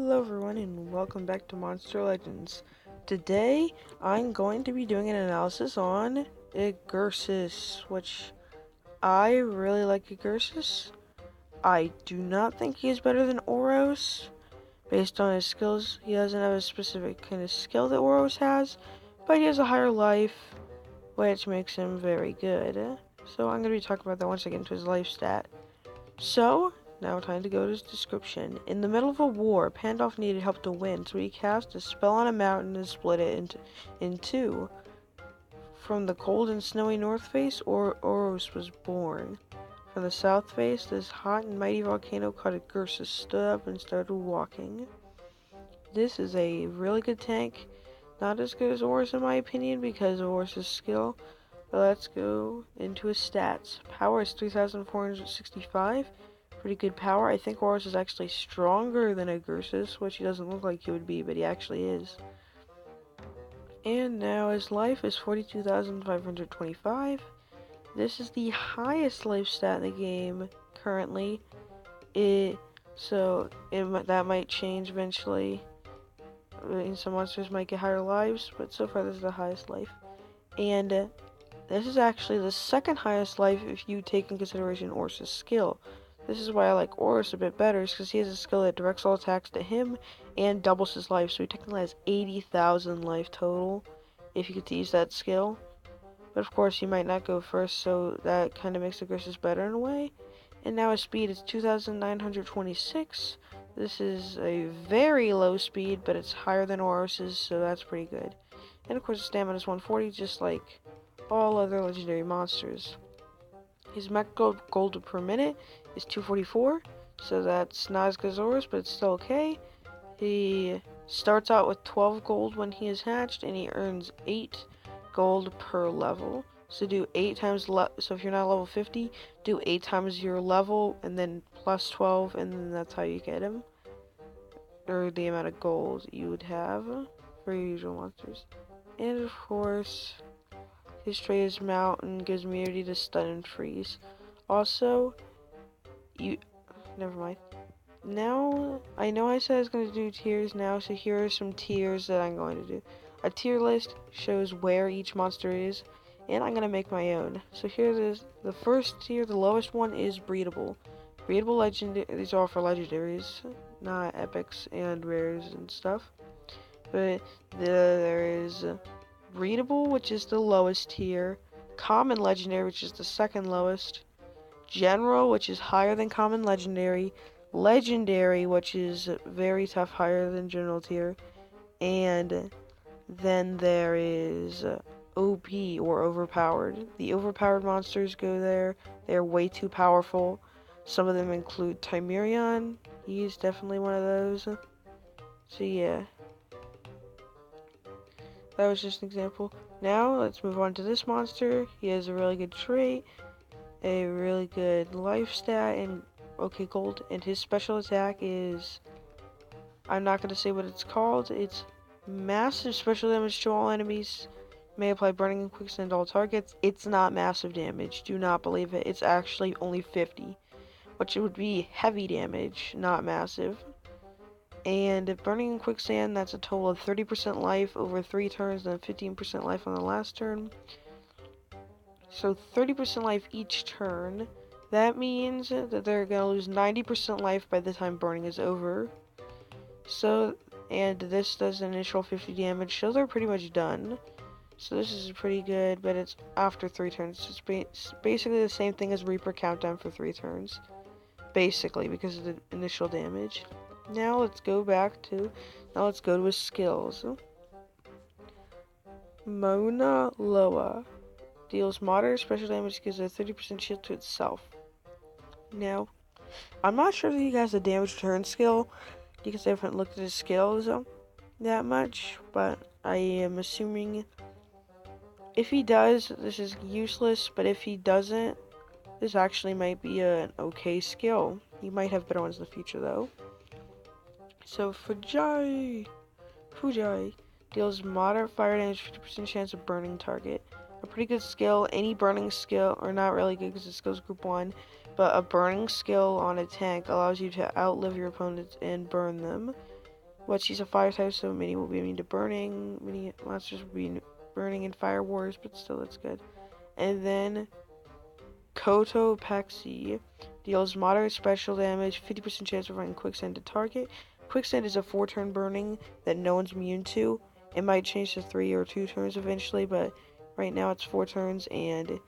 Hello everyone and welcome back to Monster Legends. Today I'm going to be doing an analysis on Igursus, which I really like Igursus. I do not think he is better than Oros. Based on his skills, he doesn't have a specific kind of skill that Oros has, but he has a higher life, which makes him very good. So I'm going to be talking about that once I get into his life stat. So, now time to go to his description. In the middle of a war, Pandolf needed help to win, so he cast a spell on a mountain and split it in two. From the cold and snowy north face, Oros was born. From the south face, this hot and mighty volcano called Igursus stood up and started walking. This is a really good tank. Not as good as Oros in my opinion because of Oros' skill. But let's go into his stats. Power is 3,465. Pretty good power. I think Oros is actually stronger than Igursus, which he doesn't look like he would be, but he actually is. And now his life is 42,525. This is the highest life stat in the game currently. That might change eventually. Some monsters might get higher lives, but so far this is the highest life. And this is actually the second highest life if you take in consideration Oros' skill. This is why I like Oros a bit better, because he has a skill that directs all attacks to him and doubles his life, so he technically has 80,000 life total if you get to use that skill. But of course, he might not go first, so that kind of makes the Igursus better in a way. And now his speed is 2,926. This is a very low speed, but it's higher than Oros's, so that's pretty good. And of course, his stamina is 140, just like all other legendary monsters. His max gold per minute is 244, so that's not as good as Oros, but it's still okay. He starts out with 12 gold when he is hatched, and he earns 8 gold per level. So do 8 times, so if you're not level 50, do 8 times your level, and then plus 12, and then that's how you get him. Or the amount of gold you would have for your usual monsters. And of course, his trait is Mountain, gives immunity to stun and freeze. Also, never mind. Now, I know I said I was going to do tiers now, so here are some tiers that I'm going to do. A tier list shows where each monster is, and I'm going to make my own. So here it is. The first tier, the lowest one, is Breedable. Breedable Legendary, these are all for Legendaries, not Epics and Rares and stuff. But there is Breedable, which is the lowest tier, Common Legendary, which is the second lowest, General, which is higher than Common Legendary, Legendary, which is very tough, higher than General tier, and then there is OP, or Overpowered. The overpowered monsters go there. They're way too powerful. Some of them include Timerion. He's definitely one of those. So yeah. That was just an example. Now, let's move on to this monster. He has a really good trait, a really good life stat, and okay gold. And his special attack is, I'm not going to say what it's called. It's massive special damage to all enemies. May apply burning and quicksand to all targets. It's not massive damage. Do not believe it. It's actually only 50, which would be heavy damage, not massive. And burning in quicksand, that's a total of 30% life over 3 turns and 15% life on the last turn. So 30% life each turn. That means that they're going to lose 90% life by the time burning is over. So, and this does initial 50 damage, so they're pretty much done. So this is pretty good, but it's after 3 turns. It's basically the same thing as Reaper Countdown for 3 turns. Basically, because of the initial damage. Now let's go to his skills. Mauna Loa deals moderate special damage, gives a 30% shield to itself. Now, I'm not sure if he has a damage return skill, because I haven't looked at his skills that much, but I am assuming if he does, this is useless, but if he doesn't, this actually might be an okay skill. He might have better ones in the future, though. So, Fujai deals moderate fire damage, 50% chance of burning target. A pretty good skill. Any burning skill, or not really good because it skills group 1, but a burning skill on a tank allows you to outlive your opponents and burn them. But she's a fire type, so mini will be immune to burning. Mini monsters will be burning in fire wars, but still that's good. And then Cotopaxi deals moderate special damage, 50% chance of running quicksand to target. Quicksand is a 4-turn burning that no one's immune to. It might change to 3 or 2 turns eventually, but right now it's 4 turns and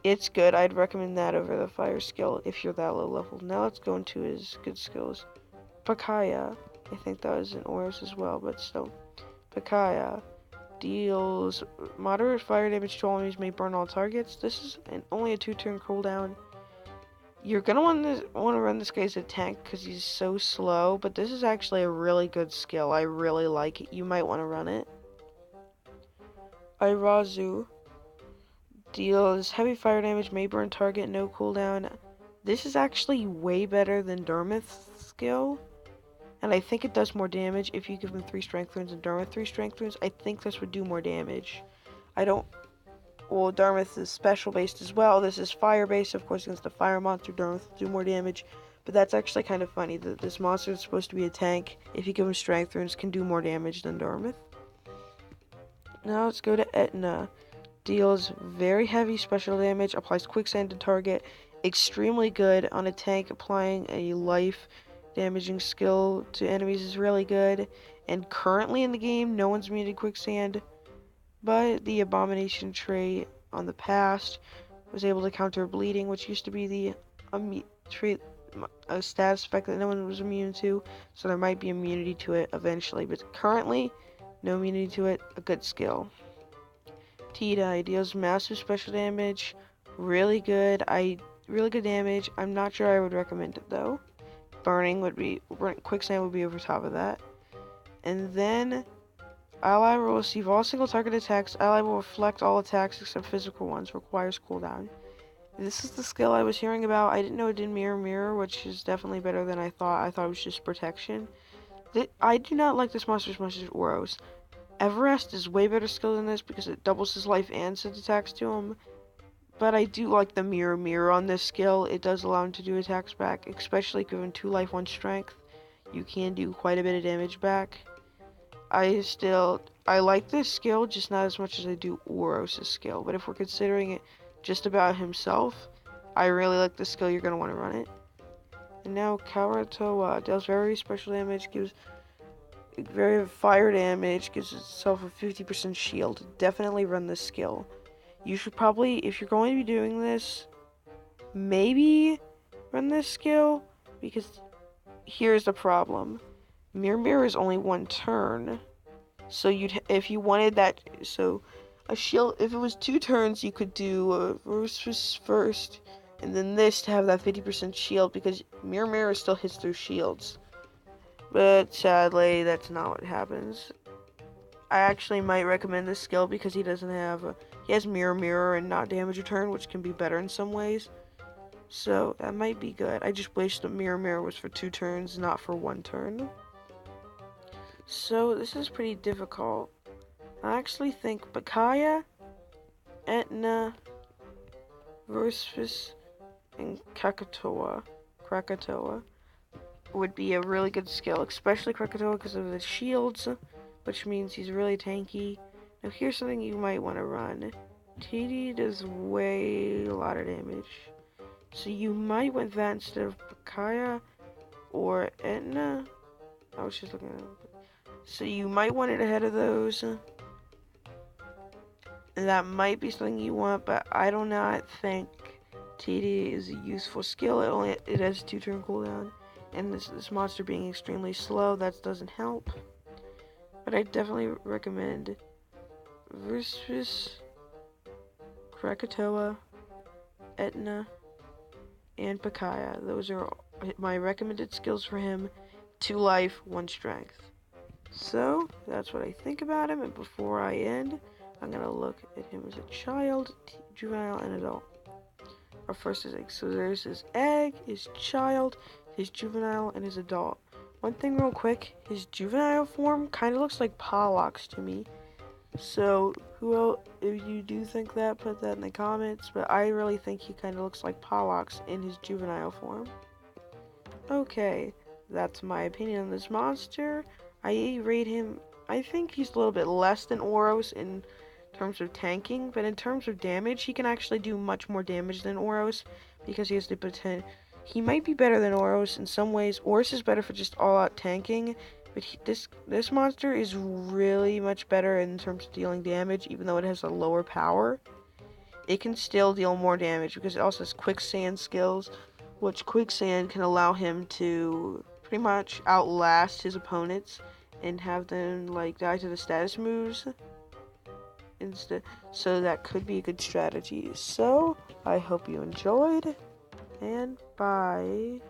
it's good. I'd recommend that over the fire skill if you're that low level. Now let's go into his good skills. Pakaya. I think that was in Oros as well, but still. Pakaya deals moderate fire damage to all enemies, may burn all targets. This is only a 2-turn cooldown. You're gonna want to run this guy as a tank because he's so slow, but this is actually a really good skill. I really like it. You might want to run it. Irazu deals heavy fire damage, may burn target, no cooldown. This is actually way better than Dermith's skill. And I think it does more damage if you give him 3 strength runes and Dermith 3 strength runes. I think this would do more damage. Well, Dermith is special based as well. This is fire based, of course, against the fire monster. Dermith will do more damage. But that's actually kind of funny that this monster is supposed to be a tank. If you give him strength runes, can do more damage than Dermith. Now let's go to Etna. Deals very heavy special damage, applies quicksand to target. Extremely good on a tank. Applying a life damaging skill to enemies is really good. And currently in the game, no one's immune to quicksand. But the abomination trait on the past was able to counter bleeding, which used to be the trait, a status effect that no one was immune to. So there might be immunity to it eventually. But currently, no immunity to it. A good skill. T-Die deals massive special damage, really good damage. I'm not sure I would recommend it though. Quicksand would be over top of that. And then ally will receive all single target attacks. Ally will reflect all attacks except physical ones. Requires cooldown. This is the skill I was hearing about. I didn't know it did mirror, which is definitely better than I thought. I thought it was just protection. I do not like this monster as much as Oros. Everest is way better skill than this because it doubles his life and sends attacks to him. But I do like the mirror on this skill. It does allow him to do attacks back, especially given 2 life, 1 strength. You can do quite a bit of damage back. I like this skill, just not as much as I do Oros' skill. But if we're considering it just about himself, I really like this skill. You're going to want to run it. And now Karatoa deals very special damage, gives very fire damage, gives itself a 50% shield. Definitely run this skill. You should probably, if you're going to be doing this, maybe run this skill, because here's the problem. Mirror is only 1 turn. So if you wanted that, so a shield, if it was 2 turns, you could do Igursus first, and then this to have that 50% shield, because Mirror still hits through shields. But sadly, that's not what happens. I actually might recommend this skill because he doesn't have, he has mirror and not damage return, which can be better in some ways. So that might be good. I just wish the mirror was for 2 turns, not for 1 turn. So this is pretty difficult. I actually think Bakaya, Etna, Versus, and Krakatoa would be a really good skill, especially Krakatoa because of the shields, which means he's really tanky. Now here's something you might want to run. TD does a lot of damage. So you might want that instead of Bakaya or Etna. I was just looking at it. So you might want it ahead of those. And that might be something you want, but I do not think TD is a useful skill. It has a 2-turn cooldown. And this monster being extremely slow, that doesn't help. But I definitely recommend Versus, Krakatoa, Etna, and Pakaya. Those are my recommended skills for him. 2 life, 1 strength. So, that's what I think about him, and before I end, I'm gonna look at him as a child, juvenile, and adult. Or first his egg. So there's his egg, his child, his juvenile, and his adult. One thing real quick, his juvenile form kind of looks like Pollux to me. So, if you do think that, put that in the comments, but I really think he kind of looks like Pollux in his juvenile form. Okay, that's my opinion on this monster. I rate him, I think he's a little bit less than Oros in terms of tanking, but in terms of damage, he can actually do much more damage than Oros because he has the potential. He might be better than Oros in some ways. Oros is better for just all-out tanking, but this monster is really much better in terms of dealing damage, even though it has a lower power. It can still deal more damage because it also has quicksand skills, which quicksand can allow him to pretty much outlast his opponents and have them like die to the status moves instead. So that could be a good strategy. So I hope you enjoyed, and bye.